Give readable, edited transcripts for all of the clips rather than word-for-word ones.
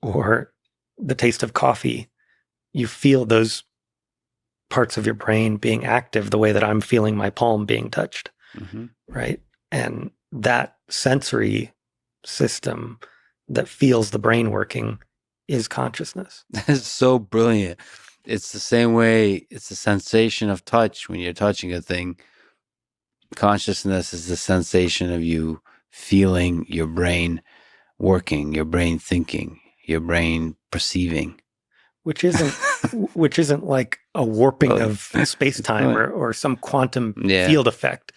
or the taste of coffee, you feel those parts of your brain being active the way that I'm feeling my palm being touched, right? And that sensory system that feels the brain working is consciousness. That is so brilliant. It's the same way, it's the sensation of touch when you're touching a thing. Consciousness is the sensation of you feeling your brain working, your brain thinking, your brain perceiving. Which isn't like a warping of space-time or some quantum field effect,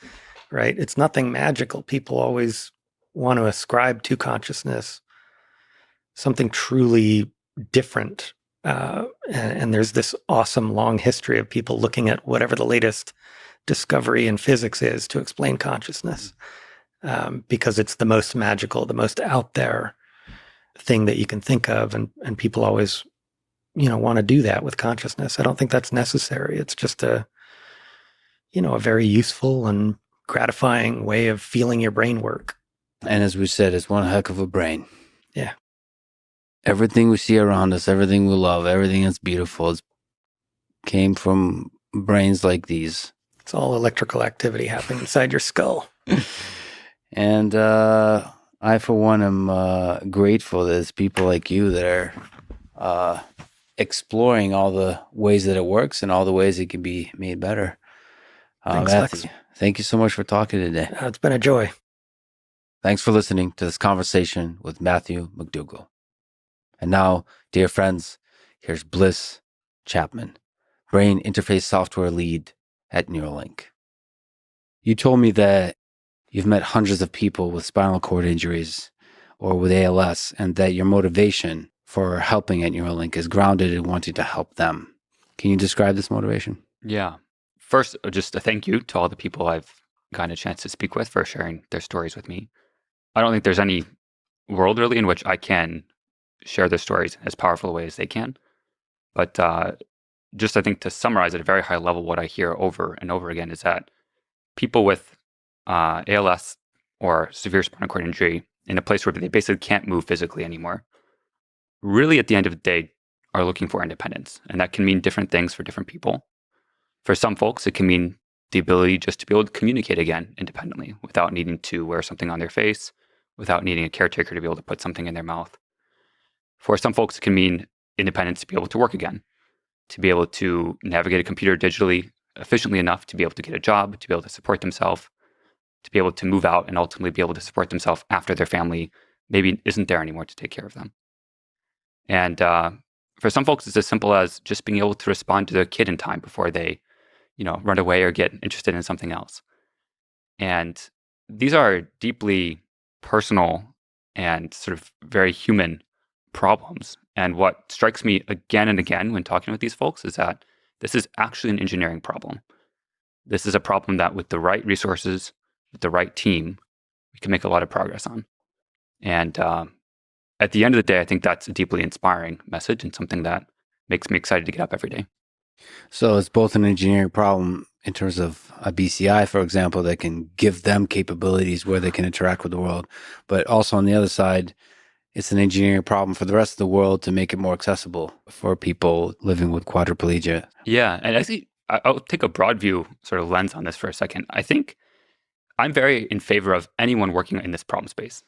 right? It's nothing magical. People always want to ascribe to consciousness something truly different. And there's this awesome long history of people looking at whatever the latest discovery in physics is to explain consciousness, because it's the most magical, the most out there thing that you can think of. And people always, want to do that with consciousness. I don't think that's necessary. It's just a very useful and gratifying way of feeling your brain work. And as we said, it's one heck of a brain. Yeah. Everything we see around us, everything we love, everything that's beautiful came from brains like these. It's all electrical activity happening inside your skull. And I, for one, am grateful that there's people like you that are exploring all the ways that it works and all the ways it can be made better. Thanks, Matthew, Lex. thank you so much for talking today. It's been a joy. Thanks for listening to this conversation with Matthew McDougall. And now, dear friends, here's Bliss Chapman, Brain Interface Software Lead at Neuralink. You told me that you've met hundreds of people with spinal cord injuries or with ALS, and that your motivation for helping at Neuralink is grounded in wanting to help them. Can you describe this motivation? Yeah. First, just a thank you to all the people I've gotten a chance to speak with for sharing their stories with me. I don't think there's any world really in which I can share their stories in as powerful a way as they can. But just I think to summarize at a very high level, what I hear over and over again is that people with ALS or severe spinal cord injury in a place where they basically can't move physically anymore, really at the end of the day are looking for independence. And that can mean different things for different people. For some folks, it can mean the ability just to be able to communicate again independently without needing to wear something on their face, without needing a caretaker to be able to put something in their mouth. For some folks, it can mean independence to be able to work again, to be able to navigate a computer digitally efficiently enough to be able to get a job, to be able to support themselves, to be able to move out and ultimately be able to support themselves after their family maybe isn't there anymore to take care of them. And for some folks, it's as simple as just being able to respond to their kid in time before they, run away or get interested in something else. And these are deeply personal and sort of very human problems. And what strikes me again and again when talking with these folks is that this is actually an engineering problem. This is a problem that with the right resources, with the right team, we can make a lot of progress on. And at the end of the day, I think that's a deeply inspiring message and something that makes me excited to get up every day. So it's both an engineering problem in terms of a BCI, for example, that can give them capabilities where they can interact with the world. But also on the other side, it's an engineering problem for the rest of the world to make it more accessible for people living with quadriplegia. Yeah. And actually, I'll take a broad view sort of lens on this for a second. I think I'm very in favor of anyone working in this problem space.